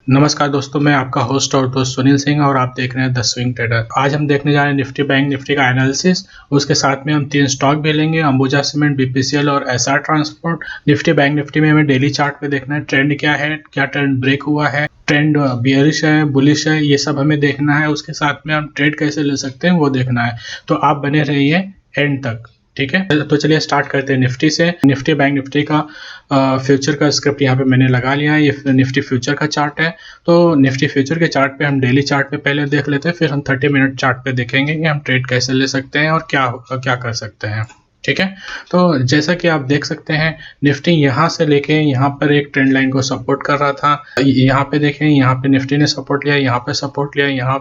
नमस्कार दोस्तों, मैं आपका होस्ट और दोस्त सुनील सिंह और आप देख रहे हैं द स्विंग ट्रेडर। आज हम देखने जा रहे हैं निफ्टी बैंक निफ्टी का एनालिसिस। उसके साथ में हम 3 स्टॉक भी लेंगे, अंबुजा सीमेंट, बीपीसीएल और SR transport. Nifty bank Nifty में हमें डेली चार्ट पे देखना है ट्रेंड क्या है, क्या ट्रेंड ब्रेक हुआ है, ट्रेंड बियरिश है, बुलिश है, ये सब हमें देखना है। उसके साथ में हम ट्रेड कैसे ले सकते हैं वो देखना है। तो आप बने रहिए एंड तक, ठीक है। तो चलिए स्टार्ट करते हैं निफ्टी से। निफ्टी बैंक निफ्टी का फ्यूचर का स्क्रिप्ट यहाँ पे मैंने लगा लिया है। ये निफ्टी फ्यूचर का चार्ट है। तो निफ्टी फ्यूचर के चार्ट पे हम डेली चार्ट पे पहले देख लेते हैं, फिर हम 30 मिनट चार्ट पे देखेंगे कि हम ट्रेड कैसे ले सकते हैं और क्या कर सकते हैं, ठीक है। तो जैसा कि आप देख सकते हैं, निफ्टी यहाँ से लेके यहाँ पर एक ट्रेंड लाइन को सपोर्ट कर रहा था। यहाँ पे देखें, यहाँ पे निफ्टी ने सपोर्ट लिया, यहाँ पे सपोर्ट लिया, यहाँ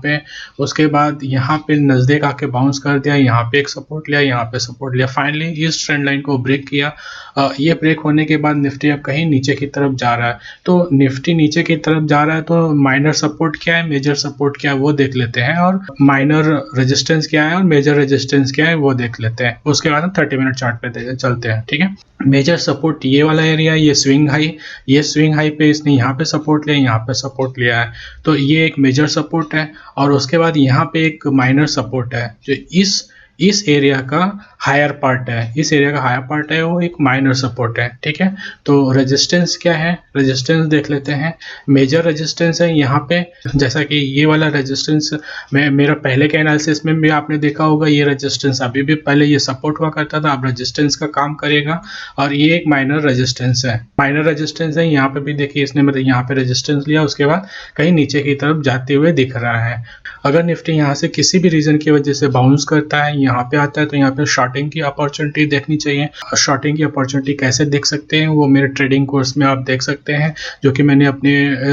पे उसके बाद यहाँ पे नजदीक आके बाउंस कर दिया, यहाँ पे एक सपोर्ट लिया, यहाँ पे सपोर्ट लिया, फाइनली इस ट्रेंड लाइन को ब्रेक किया। ये ब्रेक होने के बाद निफ्टी अब कहीं नीचे की तरफ जा रहा है। तो निफ्टी नीचे की तरफ जा रहा है तो माइनर सपोर्ट क्या है, मेजर सपोर्ट क्या है वो देख लेते हैं, और माइनर रेजिस्टेंस क्या है और मेजर रेजिस्टेंस क्या है वो देख लेते हैं। उसके बाद हम 30 मिनट चार्ट पे चलते हैं, ठीक है। मेजर सपोर्ट ये वाला एरिया, ये स्विंग हाई पे इसने यहाँ पे सपोर्ट लिया, यहाँ पे सपोर्ट लिया है, तो ये एक मेजर सपोर्ट है। और उसके बाद यहाँ पे एक माइनर सपोर्ट है जो इस एरिया का हायर पार्ट है, वो एक माइनर सपोर्ट है, ठीक है। तो रेजिस्टेंस क्या है, रेजिस्टेंस देख लेते हैं। मेजर रेजिस्टेंस है यहाँ पे, जैसा कि ये वाला रेजिस्टेंस मेरा पहले के एनालिसिस में भी आपने देखा होगा। ये रेजिस्टेंस अभी भी पहले ये सपोर्ट हुआ करता था, अब रेजिस्टेंस का काम करेगा। और ये एक माइनर रेजिस्टेंस है, यहाँ पे भी देखिए इसने मतलब यहाँ पे रेजिस्टेंस लिया, उसके बाद कहीं नीचे की तरफ जाते हुए दिख रहा है। अगर निफ्टी यहाँ से किसी भी रीजन की वजह से बाउंस करता है, यहाँ पे आता है, तो यहाँ पे शॉर्टिंग की अपॉर्चुनिटी देखनी चाहिए। शॉर्टिंग की अपॉर्चुनिटी कैसे देख सकते हैं वो मेरे ट्रेडिंग कोर्स में आप देख सकते हैं, जो कि मैंने अपने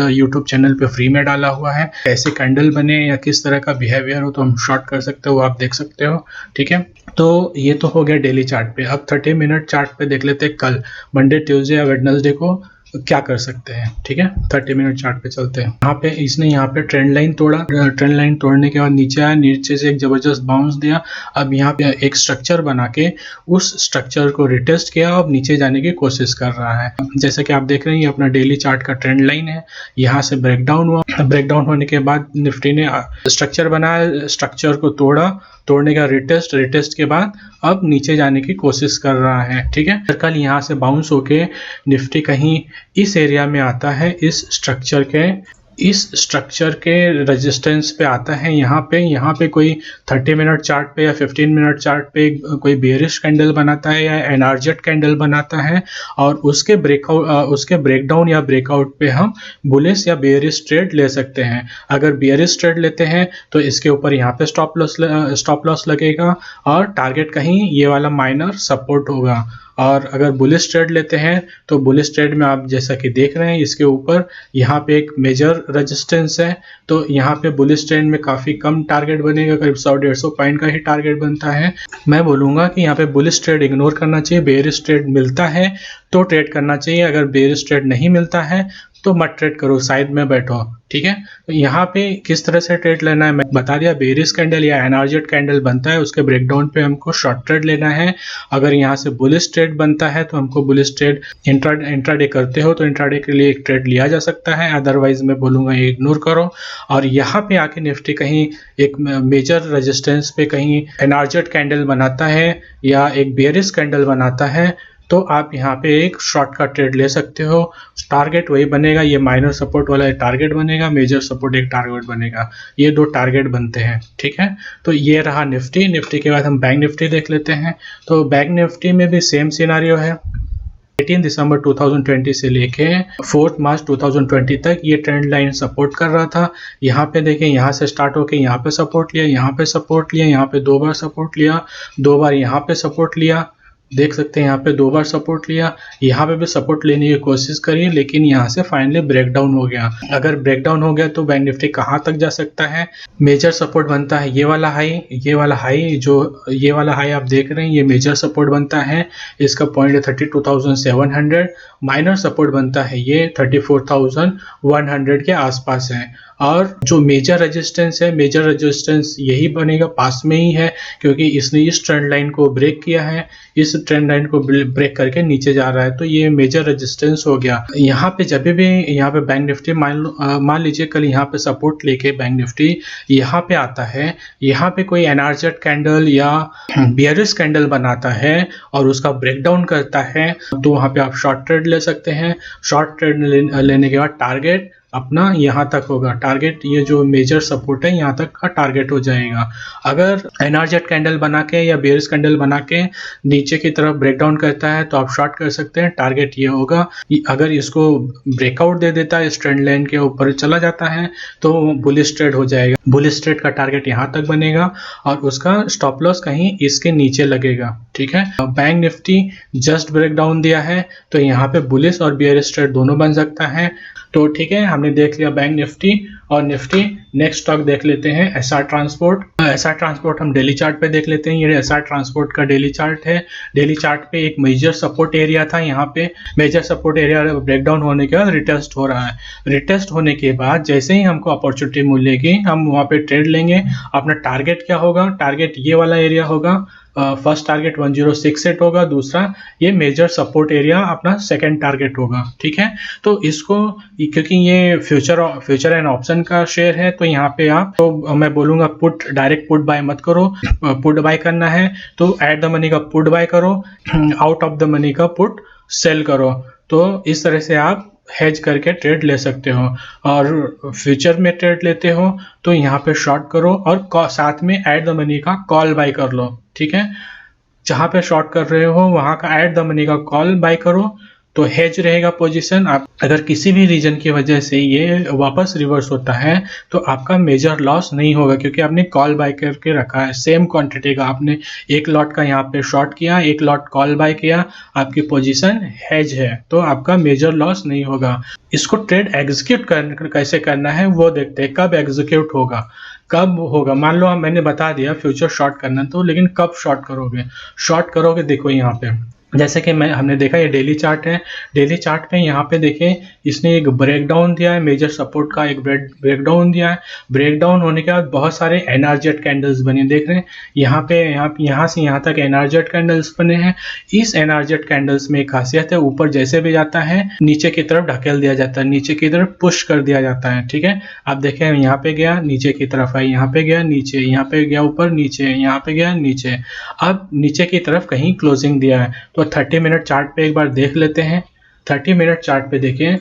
यूट्यूब चैनल पे फ्री में डाला हुआ है। कैसे कैंडल बने या किस तरह का बिहेवियर हो तो हम शॉर्ट कर सकते हो, वो आप देख सकते हो, ठीक है। तो ये तो हो गया डेली चार्ट पे। अब 30 मिनट चार्ट पे देख लेते हैं कल मंडे, ट्यूसडे या वेडनेसडे को क्या कर सकते हैं, ठीक है। 30 मिनट चार्ट पे चलते हैं। यहाँ पे इसने यहाँ पे ट्रेंड लाइन तोड़ा, ट्रेंड लाइन तोड़ने के बाद नीचे आया, नीचे से एक जबरदस्त बाउंस दिया। अब यहाँ पे एक स्ट्रक्चर बना के उस स्ट्रक्चर को रिटेस्ट किया, अब नीचे जाने की कोशिश कर रहा है। जैसा कि आप देख रहे हैं, ये अपना डेली चार्ट का ट्रेंड लाइन है। यहाँ से ब्रेकडाउन हुआ, ब्रेकडाउन होने के बाद निफ्टी ने स्ट्रक्चर बनाया, स्ट्रक्चर को तोड़ने का रिटेस्ट के बाद अब नीचे जाने की कोशिश कर रहा है, ठीक है। कल यहाँ से बाउंस होके निफ्टी कहीं इस एरिया में आता है, इस स्ट्रक्चर के रेजिस्टेंस पे आता है। यहाँ पे कोई 30 मिनट चार्ट पे या 15 मिनट चार्ट पे कोई बेयरिश कैंडल बनाता है या एनआरजेट कैंडल बनाता है, और उसके ब्रेकडाउन या ब्रेकआउट पे हम बुलिश या बेयरिश ट्रेड ले सकते हैं। अगर बेयरिश ट्रेड लेते हैं तो इसके ऊपर यहाँ पे स्टॉप लॉस लगेगा और टारगेट कहीं ये वाला माइनर सपोर्ट होगा। और अगर बुलिश ट्रेड लेते हैं तो बुलिश ट्रेड में आप जैसा कि देख रहे हैं, इसके ऊपर यहाँ पे एक मेजर रेजिस्टेंस है, तो यहाँ पे बुलिश ट्रेड में काफ़ी कम टारगेट बनेगा, करीब 100-150 पॉइंट का ही टारगेट बनता है। मैं बोलूँगा कि यहाँ पे बुलिश ट्रेड इग्नोर करना चाहिए। बेयरिश ट्रेड मिलता है तो ट्रेड करना चाहिए, अगर बेयरिश ट्रेड नहीं मिलता है तो मत ट्रेड करो, साइड में बैठो, ठीक है। तो यहाँ पे किस तरह से ट्रेड लेना है मैं बता दिया। बेयरिश कैंडल या एनआरजेट कैंडल बनता है, उसके ब्रेकडाउन पे हमको शॉर्ट ट्रेड लेना है। अगर यहाँ से बुलिश ट्रेड बनता है तो हमको बुलिश ट्रेड, इंट्राडे करते हो तो इंट्राडे के लिए एक ट्रेड लिया जा सकता है, अदरवाइज मैं बोलूँगा ये इग्नोर करो। और यहाँ पे आके निफ्टी कहीं एक मेजर रेजिस्टेंस पे कहीं एनआरजेट कैंडल बनाता है या एक बेयरिश कैंडल बनाता है, तो आप यहाँ पे एक शॉर्ट का ट्रेड ले सकते हो। टारगेट वही बनेगा, ये माइनर सपोर्ट वाला एक टारगेट बनेगा, मेजर सपोर्ट एक टारगेट बनेगा, ये 2 टारगेट बनते हैं, ठीक है। तो ये रहा निफ्टी के बाद हम बैंक निफ्टी देख लेते हैं। तो बैंक निफ्टी में भी सेम सिनारियो है। 18 दिसंबर 2020 से लेके 4 मार्च 2020 तक ये ट्रेंड लाइन सपोर्ट कर रहा था। यहाँ पे देखें, यहाँ से स्टार्ट होके यहाँ पे सपोर्ट लिया, यहाँ पे सपोर्ट लिया, यहाँ पे 2 बार सपोर्ट लिया, 2 बार यहाँ पे सपोर्ट लिया, देख सकते हैं यहाँ पे 2 बार सपोर्ट लिया, यहाँ पे भी सपोर्ट लेने की कोशिश करिए, लेकिन यहाँ से फाइनली ब्रेकडाउन हो गया। अगर ब्रेकडाउन हो गया तो बैंक निफ्टी कहाँ तक जा सकता है। मेजर सपोर्ट बनता है ये वाला हाई, जो ये वाला हाई आप देख रहे हैं, ये मेजर सपोर्ट बनता है, इसका पॉइंट है 32,700। माइनर सपोर्ट बनता है ये 34,100 के आसपास है। और जो मेजर रेजिस्टेंस है, मेजर रेजिस्टेंस यही बनेगा, पास में ही है, क्योंकि इसने इस ट्रेंड लाइन को ब्रेक किया है, इस ट्रेंड लाइन को ब्रेक करके नीचे जा रहा है, तो ये मेजर रेजिस्टेंस हो गया। यहाँ पे जब भी यहाँ पे बैंक निफ्टी मान लीजिए कल यहाँ पे सपोर्ट लेके बैंक निफ्टी यहाँ पे आता है, यहाँ पे कोई एनआरजेड कैंडल या बियरिश कैंडल बनाता है और उसका ब्रेकडाउन करता है, तो वहाँ पे आप शॉर्ट ट्रेड ले सकते हैं। शॉर्ट ट्रेड लेने के बाद टारगेट अपना यहाँ तक होगा, टारगेट ये जो मेजर सपोर्ट है यहाँ तक का टारगेट हो जाएगा। अगर एनआरजेड कैंडल बना के या बेयरिश कैंडल बना के नीचे की तरफ ब्रेकडाउन करता है तो आप शॉर्ट कर सकते हैं, टारगेट ये होगा। अगर इसको ब्रेकआउट दे देता है, इस ट्रेंड लाइन के ऊपर चला जाता है, तो बुलिश ट्रेड हो जाएगा। बुलिश ट्रेड का टारगेट यहाँ तक बनेगा और उसका स्टॉप लॉस कहीं इसके नीचे लगेगा, ठीक है। बैंक निफ्टी जस्ट ब्रेकडाउन दिया है तो यहाँ पे बुलिश और बियरिश ट्रेड दोनों बन सकता है। तो ठीक है, हमने देख लिया बैंक निफ्टी और निफ्टी। नेक्स्ट स्टॉक देख लेते हैं एसआर ट्रांसपोर्ट। एसआर ट्रांसपोर्ट हम डेली चार्ट पे देख लेते हैं। ये एसआर ट्रांसपोर्ट का डेली चार्ट है। डेली चार्ट पे एक मेजर सपोर्ट एरिया था, यहाँ पे मेजर सपोर्ट एरिया ब्रेकडाउन होने के बाद रिटेस्ट हो रहा है। रिटेस्ट होने के बाद जैसे ही हमको अपॉर्चुनिटी मिलेगी हम वहाँ पे ट्रेड लेंगे। अपना टारगेट क्या होगा? टारगेट ये वाला एरिया होगा। फर्स्ट टारगेट 1068 होगा, दूसरा ये मेजर सपोर्ट एरिया अपना सेकंड टारगेट होगा, ठीक है। तो इसको क्योंकि ये फ्यूचर एंड ऑप्शन का शेयर है तो यहाँ पे आप, तो मैं बोलूँगा पुट, डायरेक्ट पुट बाय मत करो। पुट बाय करना है तो एट द मनी का पुट बाय करो, आउट ऑफ द मनी का पुट सेल करो। तो इस तरह से आप हेज करके ट्रेड ले सकते हो। और फ्यूचर में ट्रेड लेते हो तो यहाँ पे शॉर्ट करो और साथ में एट द मनी का कॉल बाय कर लो, ठीक है। जहाँ पे शॉर्ट कर रहे हो वहाँ का एट द मनी का कॉल बाय करो तो हेज रहेगा पोजीशन। आप अगर किसी भी रीजन की वजह से ये वापस रिवर्स होता है तो आपका मेजर लॉस नहीं होगा, क्योंकि आपने कॉल बाय करके रखा है। सेम क्वांटिटी का आपने एक लॉट का यहाँ पे शॉर्ट किया, एक लॉट कॉल बाय किया, आपकी पोजीशन हेज है, तो आपका मेजर लॉस नहीं होगा। इसको ट्रेड एग्जीक्यूट कैसे करना है वो देखते हैं। कब एग्जीक्यूट होगा, कब होगा? मान लो मैंने बता दिया फ्यूचर शॉर्ट करना, तो लेकिन कब शॉर्ट करोगे? शॉर्ट करोगे, देखो यहाँ पे जैसे कि हमने देखा ये डेली चार्ट है। डेली चार्ट पे यहाँ पे देखें, इसने एक ब्रेकडाउन दिया है, मेजर सपोर्ट का एक ब्रेकडाउन दिया है। ब्रेकडाउन होने के बाद बहुत सारे एनआरजेड कैंडल्स बने, देख रहे हैं यहाँ पे, यहाँ से यहाँ तक एनआरजेड कैंडल्स बने हैं। इस एनआरजेड कैंडल्स में एक खासियत है, ऊपर जैसे भी जाता है नीचे की तरफ ढकेल दिया जाता है, नीचे की तरफ पुश कर दिया जाता है, ठीक है। आप देखें यहाँ पे गया, नीचे की तरफ आई, यहाँ पे गया नीचे, यहाँ पे गया ऊपर, नीचे, यहाँ पे गया नीचे, अब नीचे की तरफ कहीं क्लोजिंग दिया है। तो 30 मिनट चार्ट पे एक बार देख लेते हैं। 30 मिनट चार्ट पे देखें,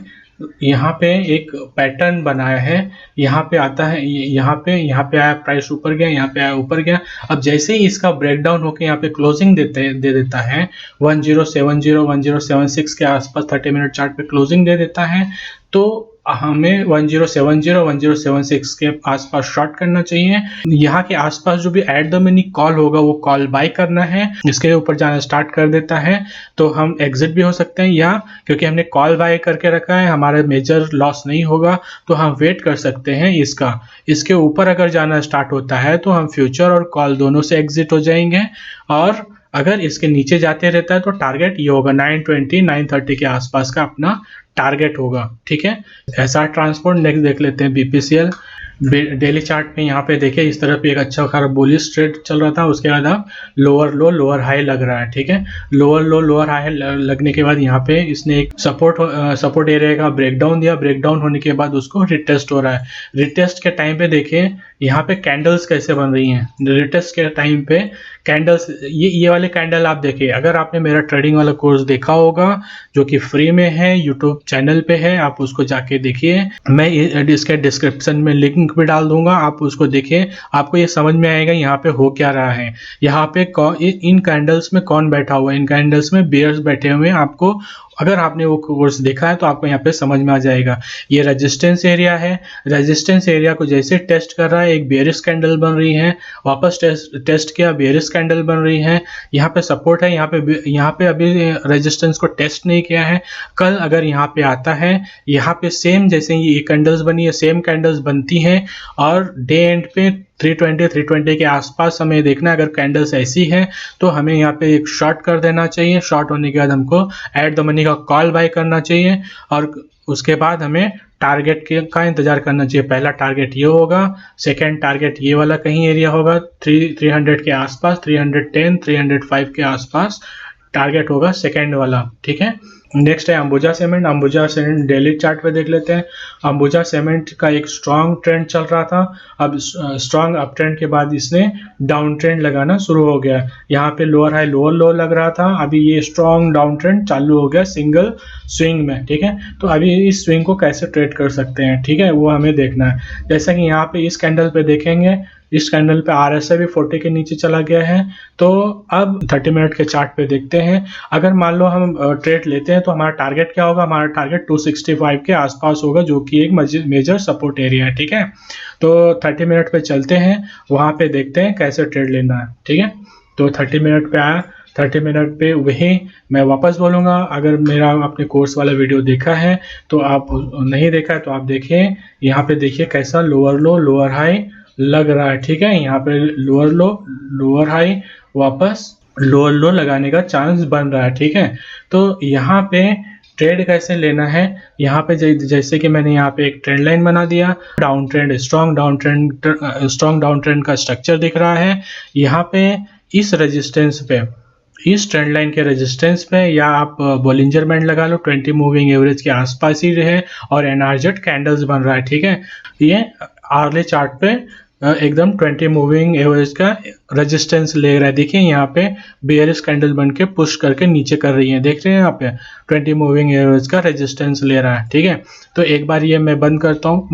यहाँ पे एक पैटर्न बनाया है, यहाँ पे आता है, यहाँ पे आया, प्राइस ऊपर गया, यहाँ पे आया, ऊपर गया। अब जैसे ही इसका ब्रेकडाउन होकर यहाँ पे क्लोजिंग दे देता है 1070 1076 के आसपास 30 मिनट चार्ट पे क्लोजिंग दे देता है, तो हमें 1070 1076 के आसपास शॉर्ट करना चाहिए। यहाँ के आसपास जो भी एट द मनी कॉल होगा वो कॉल बाय करना है। इसके ऊपर जाना स्टार्ट कर देता है तो हम एग्जिट भी हो सकते हैं, या क्योंकि हमने कॉल बाय करके रखा है हमारा मेजर लॉस नहीं होगा तो हम वेट कर सकते हैं इसका। इसके ऊपर अगर जाना स्टार्ट होता है तो हम फ्यूचर और कॉल दोनों से एग्जिट हो जाएंगे। और अगर इसके नीचे जाते रहता है तो टारगेट ये होगा 920 930 के आसपास का अपना टारगेट होगा, ठीक है। एसआर ट्रांसपोर्ट नेक्स्ट देख लेते हैं, बीपीसीएल। डेली चार्ट पे यहाँ पे देखिए इस तरफ एक अच्छा खासा बुलिश ट्रेड चल रहा था, उसके बाद अब लोअर लो लोअर हाई लग रहा है, ठीक है। लोअर लो लोअर हाई लगने के बाद यहाँ पे इसने एक सपोर्ट एरिया का ब्रेकडाउन दिया। ब्रेकडाउन होने के बाद उसको रिटेस्ट हो रहा है। रिटेस्ट के टाइम पे देखिए यहाँ पे कैंडल्स कैसे बन रही हैं। रिटेस्ट के टाइम पे कैंडल्स, ये वाले कैंडल आप देखिए, अगर आपने मेरा ट्रेडिंग वाला कोर्स देखा होगा जो कि फ्री में है, यूट्यूब चैनल पे है, आप उसको जाके देखिए। मैं इसके डिस्क्रिप्शन में लिंक भी डाल दूंगा, आप उसको देखिए, आपको ये समझ में आएगा यहाँ पे हो क्या रहा है। यहाँ पे इन कैंडल्स में कौन बैठा हुआ है? इन कैंडल्स में बेयर्स बैठे हुए हैं। आपको अगर आपने वो कोर्स देखा है तो आपको यहाँ पे समझ में आ जाएगा। ये रेजिस्टेंस एरिया है, रेजिस्टेंस एरिया को जैसे टेस्ट कर रहा है, एक बेयरिश कैंडल बन रही है, वापस टेस्ट किया, बेयरिश कैंडल बन रही है। यहाँ पे सपोर्ट है, यहाँ पे अभी रेजिस्टेंस को टेस्ट नहीं किया है। कल अगर यहाँ पे आता है, यहाँ पे सेम जैसे ये कैंडल्स बनी है, सेम कैंडल्स बनती हैं और डे एंड पे 320 के आसपास हमें देखना है। अगर कैंडल्स ऐसी है तो हमें यहाँ पे एक शॉर्ट कर देना चाहिए। शॉर्ट होने के बाद हमको एट द मनी का कॉल बाय करना चाहिए और उसके बाद हमें टारगेट के का इंतजार करना चाहिए। पहला टारगेट ये होगा, सेकेंड टारगेट ये वाला कहीं एरिया होगा 300 के आसपास, 310 305 के आसपास टारगेट होगा सेकेंड वाला, ठीक है। नेक्स्ट है Ambuja cement. Ambuja cement daily chart पे देख लेते हैं। अंबुजा सीमेंट का एक स्ट्रॉन्ग ट्रेंड चल रहा था, अब स्ट्रॉन्ग अप ट्रेंड के बाद इसने डाउन ट्रेंड लगाना शुरू हो गया। यहाँ पे लोअर हाई लोअर लो लग रहा था, अभी ये स्ट्रॉन्ग डाउन ट्रेंड चालू हो गया सिंगल स्विंग में, ठीक है। तो अभी इस स्विंग को कैसे ट्रेड कर सकते हैं, ठीक है, वो हमें देखना है। जैसा कि यहाँ पे इस कैंडल पे देखेंगे, इस कैंडल पे RSI भी 40 के नीचे चला गया है। तो अब 30 मिनट के चार्ट पे देखते हैं, अगर मान लो हम ट्रेड लेते हैं तो हमारा टारगेट क्या होगा, हमारा टारगेट 265 के आसपास होगा, जो कि एक मेजर सपोर्ट एरिया है, ठीक है। तो 30 मिनट पे चलते हैं, वहां पे देखते हैं कैसे ट्रेड लेना है, ठीक है। तो 30 मिनट पे आया, 30 मिनट पे वही मैं वापस बोलूँगा, अगर मेरा आपने कोर्स वाला वीडियो देखा है तो आप, नहीं देखा है तो आप देखिए, यहाँ पे देखिए कैसा लोअर लो लोअर हाई लग रहा है, ठीक है। यहाँ पे लोअर लो लोअर हाई वापस लोअर लो लगाने का चांस बन रहा है, ठीक है। तो यहाँ पे ट्रेड कैसे लेना है, यहाँ पे जैसे कि मैंने यहाँ पे एक ट्रेंड लाइन बना दिया, down trend strong down trend का स्ट्रक्चर दिख रहा है। यहाँ पे इस रेजिस्टेंस पे, इस ट्रेंड लाइन के रेजिस्टेंस पे, या आप बोलिंजर बैंड लगा लो 20 मूविंग एवरेज के आसपास ही रहे, और एनआरजेड कैंडल्स बन रहा है, ठीक है। ये आर्ले चार्ट पे एकदम 20 मूविंग एवरेज का रेजिस्टेंस ले रहा है। देखिए यहाँ पे बेयरिश कैंडल बन के पुश करके नीचे कर रही है, देख रहे हैं यहाँ पे 20 मूविंग एवरेज का रेजिस्टेंस ले रहा है, ठीक है। तो एक बार ये मैं बंद करता हूँ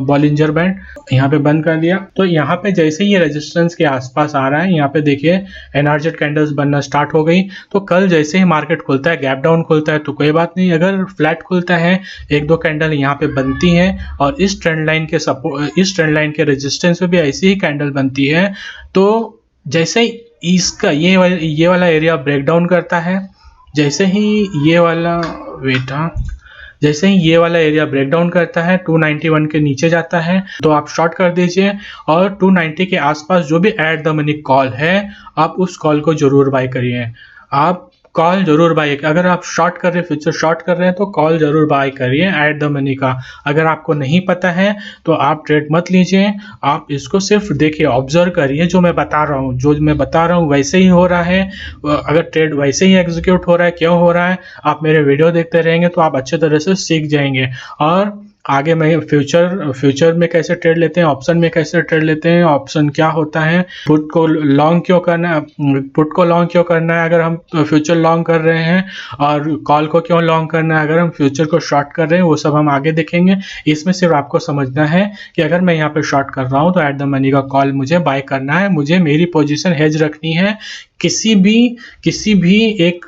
बॉलिंजर बैंड, यहाँ पे बंद कर दिया। तो यहाँ पे जैसे ही ये रेजिस्टेंस के आसपास आ रहा है, यहाँ पे देखिए एनआरजेड कैंडल्स बनना स्टार्ट हो गई। तो कल जैसे ही मार्केट खुलता है, गैप डाउन खुलता है तो कोई बात नहीं, अगर फ्लैट खुलता है, एक दो कैंडल यहाँ पे बनती है और इस ट्रेंड लाइन के रेजिस्टेंस पे भी ऐसी ही कैंडल बनती है, तो जैसे ही इसका ये वाला एरिया ब्रेक डाउन करता है, जैसे ही ये वाला जैसे ही ये वाला एरिया ब्रेक डाउन करता है, 291 के नीचे जाता है, तो आप शॉर्ट कर दीजिए, और 290 के आसपास जो भी एट द मनी कॉल है, आप उस कॉल को जरूर बाय करिए। आप कॉल जरूर बाय, अगर आप शॉर्ट कर रहे हैं, फ्यूचर शॉर्ट कर रहे हैं, तो कॉल जरूर बाय करिए एट द मनी का। अगर आपको नहीं पता है तो आप ट्रेड मत लीजिए, आप इसको सिर्फ देखिए, ऑब्जर्व करिए, जो मैं बता रहा हूँ वैसे ही हो रहा है। अगर ट्रेड वैसे ही एग्जीक्यूट हो रहा है, क्यों हो रहा है, आप मेरे वीडियो देखते रहेंगे तो आप अच्छे तरह से सीख जाएंगे। और आगे मैं फ्यूचर में कैसे ट्रेड लेते हैं, ऑप्शन में कैसे ट्रेड लेते हैं, ऑप्शन क्या होता है, पुट को लॉन्ग क्यों करना है अगर हम फ्यूचर लॉन्ग कर रहे हैं, और कॉल को क्यों लॉन्ग करना है अगर हम फ्यूचर को शॉर्ट कर रहे हैं, वो सब हम आगे देखेंगे। इसमें सिर्फ आपको समझना है कि अगर मैं यहाँ पे शॉर्ट कर रहा हूँ तो एट द मनी का कॉल मुझे बाय करना है, मुझे मेरी पोजीशन हेज रखनी है। किसी भी एक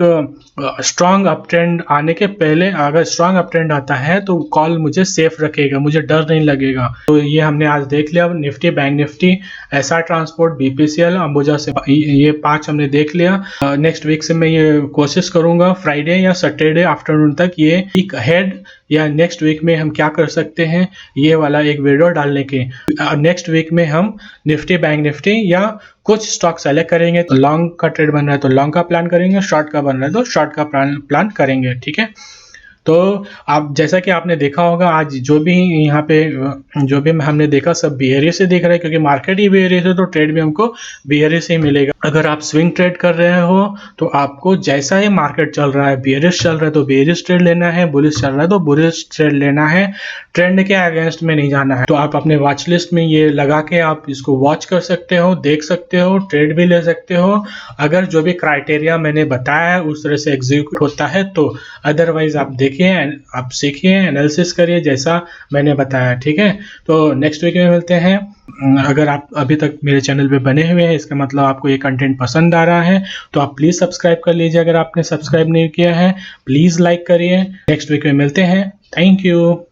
स्ट्रॉन्ग अप ट्रेंड आने के पहले, अगर स्ट्रॉन्ग अप ट्रेंड आता है तो कॉल मुझे सेफ रखेगा, मुझे डर नहीं लगेगा। तो ये हमने आज देख लिया, Nifty, bank Nifty, SR transport, BPCL, Ambuja से, ये 5 हमने देख लिया। नेक्स्ट वीक से मैं ये कोशिश करूंगा फ्राइडे या सैटरडे आफ्टरनून तक ये वीक हेड या नेक्स्ट वीक में हम क्या कर सकते हैं, ये वाला एक वीडियो डालने के। नेक्स्ट वीक में हम निफ्टी, बैंक निफ्टी या कुछ स्टॉक सेलेक्ट करेंगे, तो लॉन्ग का ट्रेड बन रहा है तो लॉन्ग का प्लान करेंगे, शॉर्ट का बन रहा है तो शॉर्ट का प्लान करेंगे, ठीक है। तो आप जैसा कि आपने देखा होगा, आज जो भी यहाँ पे जो भी हमने देखा सब बिहेवियर से दिख रहा है, क्योंकि मार्केट ही बिहेवियर है तो ट्रेड भी हमको बिहेवियर से ही मिलेगा। अगर आप स्विंग ट्रेड कर रहे हो तो आपको जैसा ही मार्केट चल रहा है, बिहेवियर चल रहा है तो बिहेवियर ट्रेड लेना है, बुलिश चल रहा है तो बुलिश ट्रेड लेना है, ट्रेंड के अगेंस्ट में नहीं जाना है। तो आप अपने वॉच लिस्ट में ये लगा के आप इसको वॉच कर सकते हो, देख सकते हो, ट्रेड भी ले सकते हो, अगर जो भी क्राइटेरिया मैंने बताया है उस तरह से एग्जीक्यूट होता है तो। अदरवाइज आप देखिए, आप सीखिए, एनालिसिस करिए जैसा मैंने बताया, ठीक है। तो नेक्स्ट वीक में मिलते हैं। अगर आप अभी तक मेरे चैनल पे बने हुए हैं, इसका मतलब आपको ये कंटेंट पसंद आ रहा है, तो आप प्लीज सब्सक्राइब कर लीजिए। अगर आपने सब्सक्राइब नहीं किया है प्लीज लाइक करिए। नेक्स्ट वीक में मिलते हैं। Thank you.